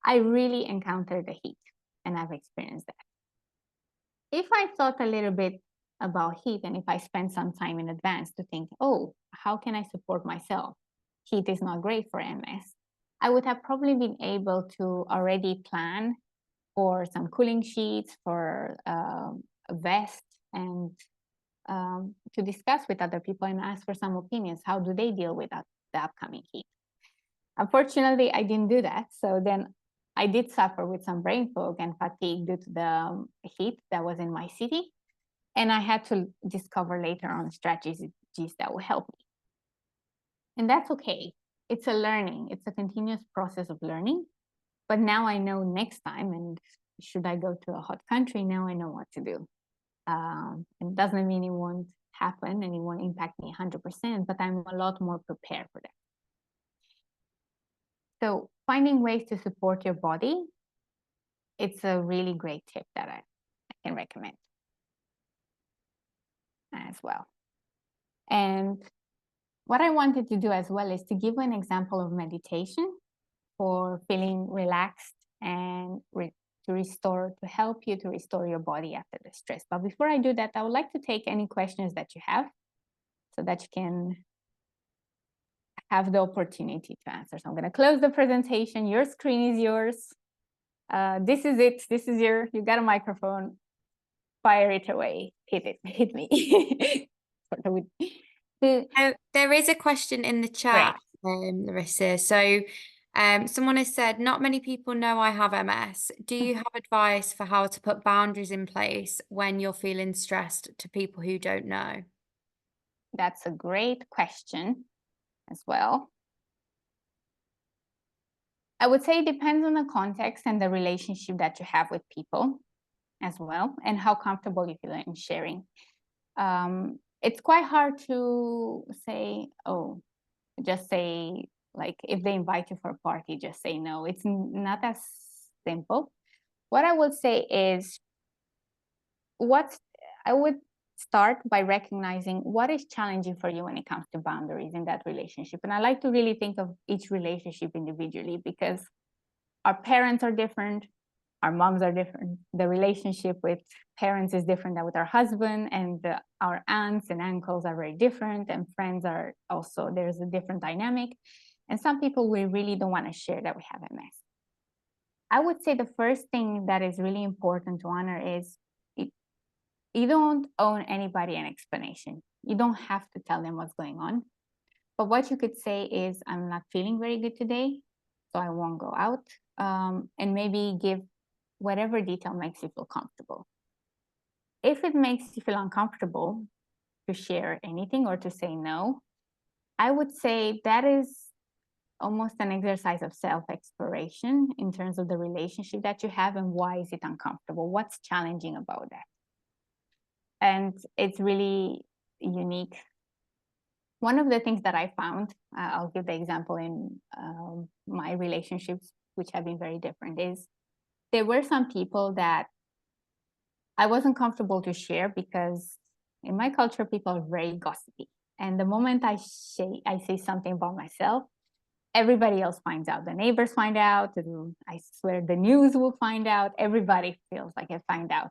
I really encountered the heat, and I've experienced that. If I thought a little bit about heat, and if I spent some time in advance to think, oh, how can I support myself? Heat is not great for MS. I would have probably been able to already plan for some cooling sheets, for a vest, and to discuss with other people and ask for some opinions. How do they deal with the upcoming heat? Unfortunately, I didn't do that. So then I did suffer with some brain fog and fatigue due to the heat that was in my city. And I had to discover later on strategies that will help me. And that's okay. It's a learning. It's a continuous process of learning. But now I know next time, and should I go to a hot country, now I know what to do. It doesn't mean it won't happen and it won't impact me 100%, but I'm a lot more prepared for that. So finding ways to support your body, it's a really great tip that I can recommend as well. And what I wanted to do as well is to give an example of meditation for feeling relaxed and to help you to restore your body after the stress. But before I do that, I would like to take any questions that you have so that you can have the opportunity to answer. So I'm going to close the presentation. Your screen is yours. This is it. You got a microphone. Fire it away. Hit me. There is a question in the chat, Larissa. So someone has said, not many people know I have MS. Do you have advice for how to put boundaries in place when you're feeling stressed to people who don't know? That's a great question as well. I would say it depends on the context and the relationship that you have with people as well, and how comfortable you feel in sharing. It's quite hard to say, oh, just say, like, if they invite you for a party, just say no. It's not as simple. What I would say is, I would start by recognizing what is challenging for you when it comes to boundaries in that relationship. And I like to really think of each relationship individually, because our parents are different, our moms are different, the relationship with parents is different than with our husband, and our aunts and uncles are very different, and friends are also, there's a different dynamic. And some people, we really don't want to share that we have MS. I would say the first thing that is really important to honor is you don't owe anybody an explanation. You don't have to tell them what's going on. But what you could say is, I'm not feeling very good today, so I won't go out. And maybe give whatever detail makes you feel comfortable. If it makes you feel uncomfortable to share anything or to say no, I would say that is almost an exercise of self-exploration in terms of the relationship that you have and why is it uncomfortable? What's challenging about that? And it's really unique. One of the things that I found, I'll give the example in my relationships, which have been very different, is there were some people that I wasn't comfortable to share because in my culture, people are very gossipy. And the moment I say something about myself, everybody else finds out. The neighbors find out. I swear the news will find out. Everybody feels like it find out.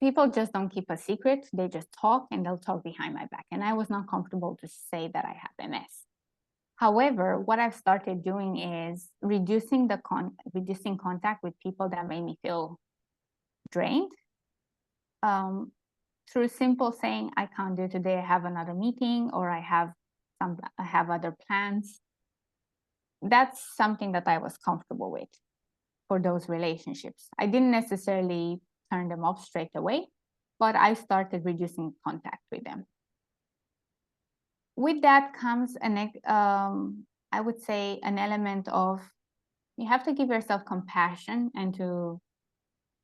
People just don't keep a secret. They just talk, and they'll talk behind my back. And I was not comfortable to say that I have MS. However, what I've started doing is reducing contact with people that made me feel drained. Through simple saying, I can't do today, I have another meeting, or I have other plans. That's something that I was comfortable with for those relationships. I didn't necessarily turn them off straight away, but I started reducing contact with them. With that comes I would say an element of, you have to give yourself compassion and to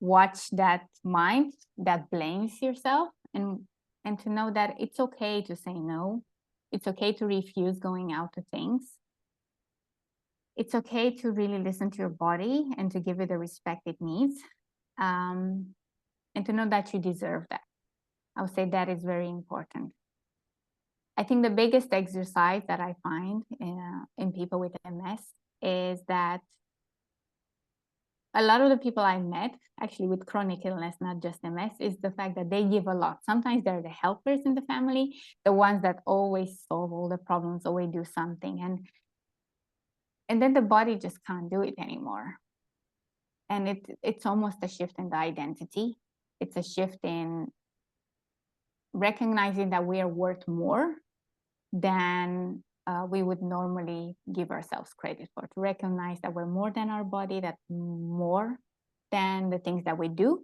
watch that mind that blames yourself, and to know that it's okay to say no. It's okay to refuse going out to things. It's okay to really listen to your body and to give it the respect it needs, and to know that you deserve that. I would say that is very important. I think the biggest exercise that I find in people with MS is that a lot of the people I met, actually with chronic illness, not just MS, is the fact that they give a lot. Sometimes they're the helpers in the family, the ones that always solve all the problems, always do something. And then the body just can't do it anymore. And it's almost a shift in the identity. It's a shift in recognizing that we are worth more than we would normally give ourselves credit for. To recognize that we're more than our body, that more than the things that we do.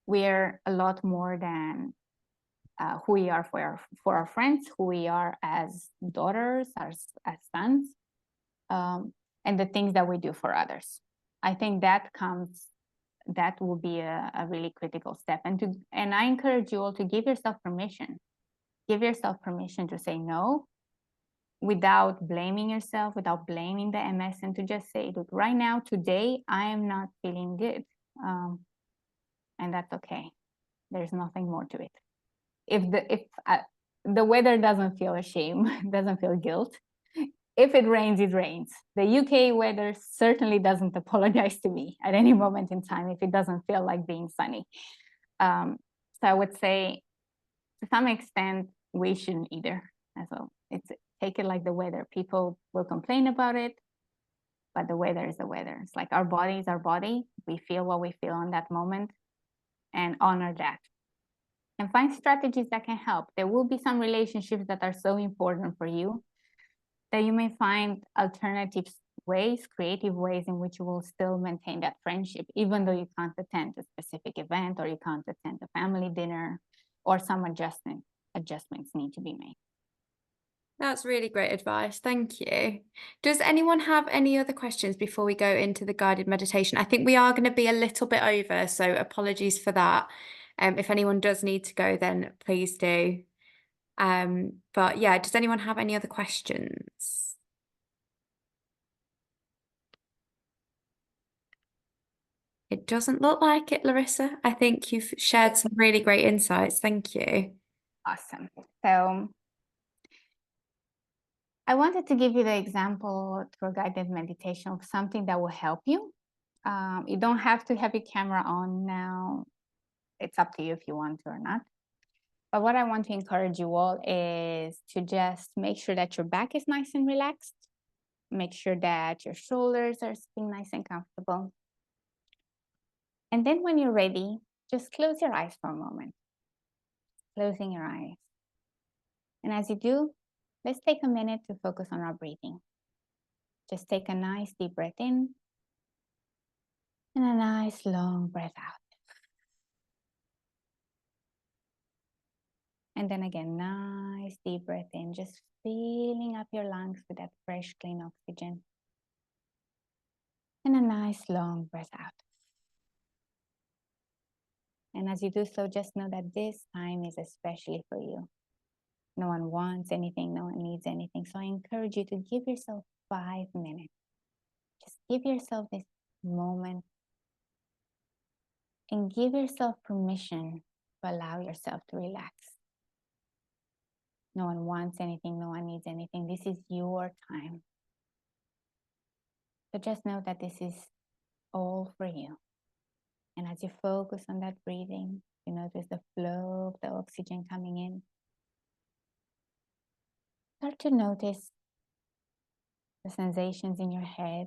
We're a lot more than who we are for our friends, who we are as daughters, as sons, and the things that we do for others. I think that will be a really critical step. And I encourage you all to give yourself permission. Give yourself permission to say no without blaming yourself, without blaming the MS, and to just say, look, right now, today, I am not feeling good. And that's okay. There's nothing more to it. If the weather doesn't feel shame, doesn't feel guilt. If it rains, it rains. The UK weather certainly doesn't apologize to me at any moment in time if it doesn't feel like being sunny. So I would say, to some extent, we shouldn't either. So take it like the weather. People will complain about it, but the weather is the weather. It's like our body is our body. We feel what we feel in that moment, and honor that. And find strategies that can help. There will be some relationships that are so important for you that you may find alternative ways, creative ways in which you will still maintain that friendship, even though you can't attend a specific event, or you can't attend a family dinner, or some adjustments need to be made. That's really great advice. Thank you. Does anyone have any other questions before we go into the guided meditation? I think we are going to be a little bit over, so apologies for that. If anyone does need to go, then please do. But yeah, does anyone have any other questions? It doesn't look like it, Larisa. I think you've shared some really great insights. Thank you. Awesome. So I wanted to give you the example through a guided meditation of something that will help you. You don't have to have your camera on now. It's up to you if you want to or not. But what I want to encourage you all is to just make sure that your back is nice and relaxed. Make sure that your shoulders are sitting nice and comfortable. And then when you're ready, just close your eyes for a moment. Closing your eyes. And as you do, let's take a minute to focus on our breathing. Just take a nice deep breath in and a nice long breath out. And then again, nice deep breath in, just filling up your lungs with that fresh, clean oxygen. And a nice long breath out. And as you do so, just know that this time is especially for you. No one wants anything, no one needs anything. So I encourage you to give yourself 5 minutes. Just give yourself this moment and give yourself permission to allow yourself to relax. No one wants anything, no one needs anything. This is your time. So just know that this is all for you. And as you focus on that breathing, you notice the flow of the oxygen coming in. Start to notice the sensations in your head,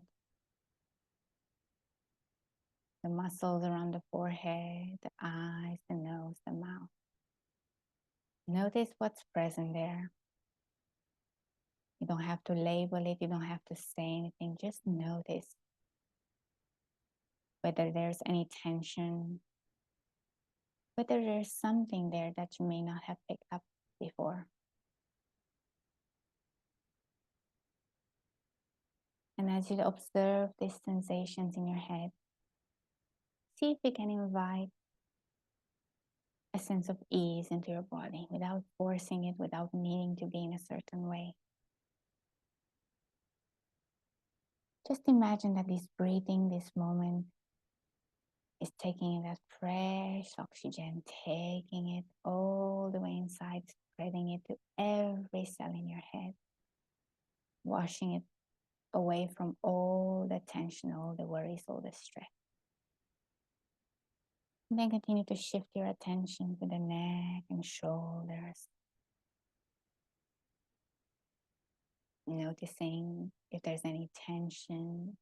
the muscles around the forehead, the eyes, the nose, the mouth. Notice what's present there. You don't have to label it, you don't have to say anything, just notice whether there's any tension, whether there's something there that you may not have picked up before. And as you observe these sensations in your head, see if you can invite a sense of ease into your body without forcing it, without needing to be in a certain way. Just imagine that this breathing, this moment, is taking in that fresh oxygen, taking it all the way inside, spreading it to every cell in your head, washing it away from all the tension, all the worries, all the stress. And then continue to shift your attention to the neck and shoulders. Noticing if there's any tension,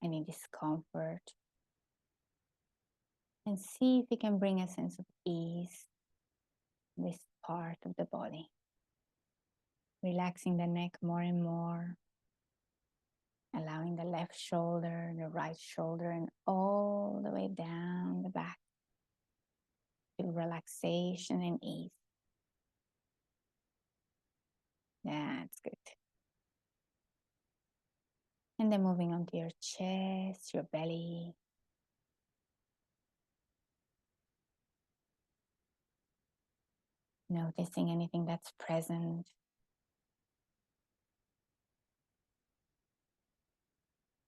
any discomfort. And see if you can bring a sense of ease in this part of the body. Relaxing the neck more and more. Allowing the left shoulder, the right shoulder, and all the way down the back to relaxation and ease. That's good. And then moving on to your chest, your belly. Noticing anything that's present.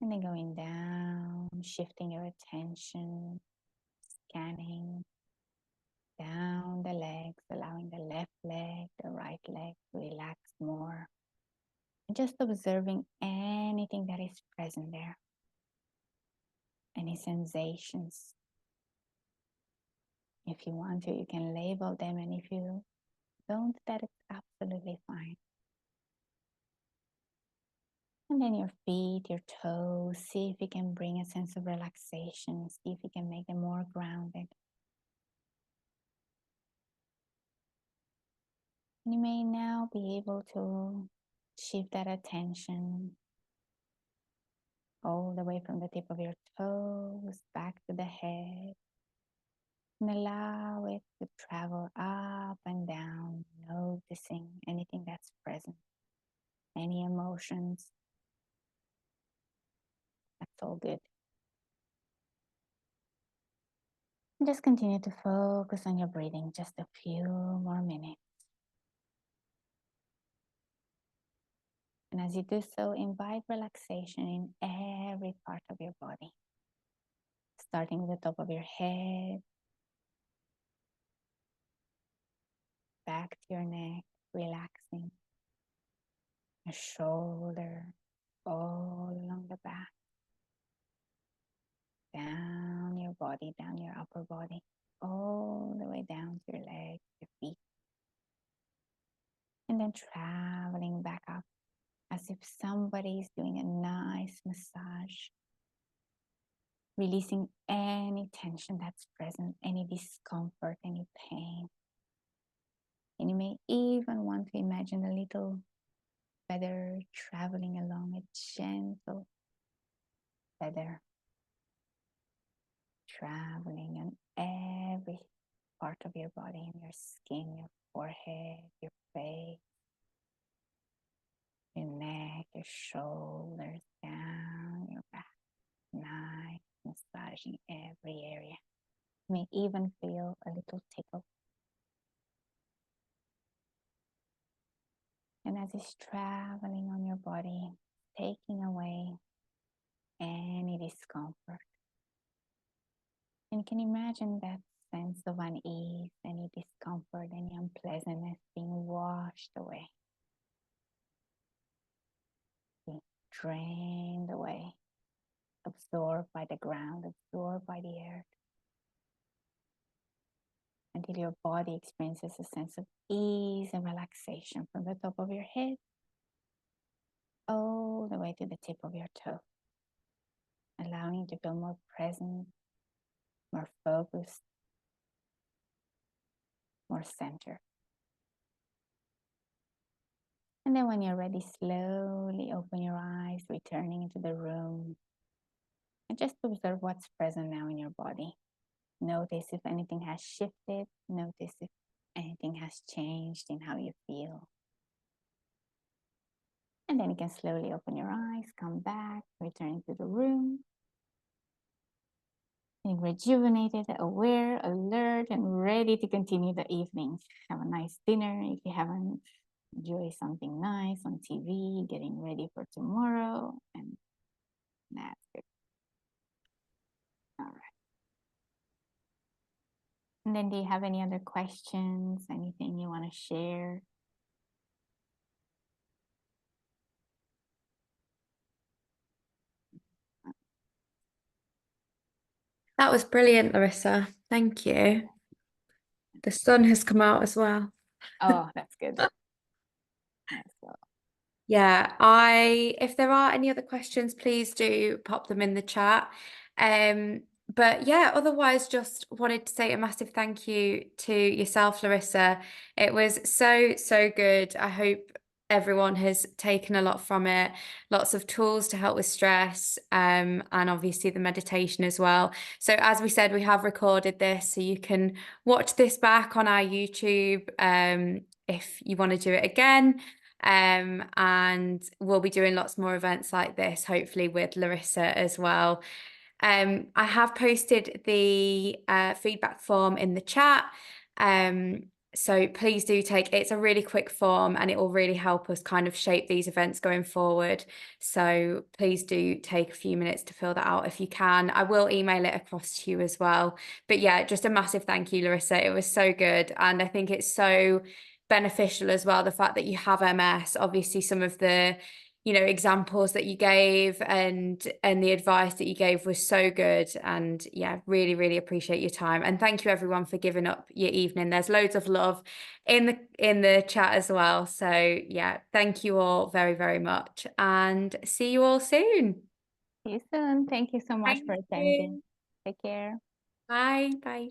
And then going down, shifting your attention, scanning down the legs, allowing the left leg, the right leg to relax more. And just observing anything that is present there. Any sensations. If you want to, you can label them, and if you don't, that is absolutely fine. And then your feet, your toes, see if you can bring a sense of relaxation, see if you can make them more grounded. And you may now be able to shift that attention all the way from the tip of your toes back to the head. And allow it to travel up and down, noticing anything that's present, any emotions. That's all good. And just continue to focus on your breathing just a few more minutes. And as you do so, invite relaxation in every part of your body. Starting with the top of your head, back to your neck, relaxing. Your shoulder, all along the back. Down your body, down your upper body, all the way down to your legs, your feet. And then traveling back up as if somebody is doing a nice massage. Releasing any tension that's present, any discomfort, any pain. And you may even want to imagine a little feather traveling along, a gentle feather traveling on every part of your body, in your skin, your forehead, your face, your neck, your shoulders, down your back. Nice, massaging every area. You may even feel a little tickle. And as it's traveling on your body, taking away any discomfort. And you can imagine that sense of unease, any discomfort, any unpleasantness being washed away, being drained away, absorbed by the ground, absorbed by the earth, until your body experiences a sense of ease and relaxation from the top of your head all the way to the tip of your toe, allowing you to feel more present, more focused, more centered. And then when you're ready, slowly open your eyes, returning into the room, and just observe what's present now in your body. Notice if anything has shifted. Notice if anything has changed in how you feel. And then you can slowly open your eyes, come back, returning to the room. Being rejuvenated, aware, alert, and ready to continue the evening. Have a nice dinner if you haven't. Enjoy something nice on TV, getting ready for tomorrow. And that's it. All right. And then do you have any other questions? Anything you want to share? That was brilliant, Larissa. Thank you. The sun has come out as well. Oh, that's good. That's good. Yeah, if there are any other questions, please do pop them in the chat. But yeah, otherwise just wanted to say a massive thank you to yourself, Larissa. It was so, so good. I hope everyone has taken a lot from it, lots of tools to help with stress, and obviously the meditation as well. So as we said, we have recorded this, so you can watch this back on our YouTube, if you want to do it again. And we'll be doing lots more events like this, hopefully with Larissa as well. I have posted the feedback form in the chat. So please do it's a really quick form and it will really help us kind of shape these events going forward. So please do take a few minutes to fill that out if you can. I will email it across to you as well. But yeah, just a massive thank you, Larissa. It was so good. And I think it's so beneficial as well, the fact that you have MS. Obviously some of the examples that you gave and the advice that you gave was so good. And yeah, really, really appreciate your time. And thank you everyone for giving up your evening. There's loads of love in the chat as well. So yeah, thank you all very, very much and see you all soon. See you soon. Thank you so much Thank for attending. you. Take care. Bye. Bye.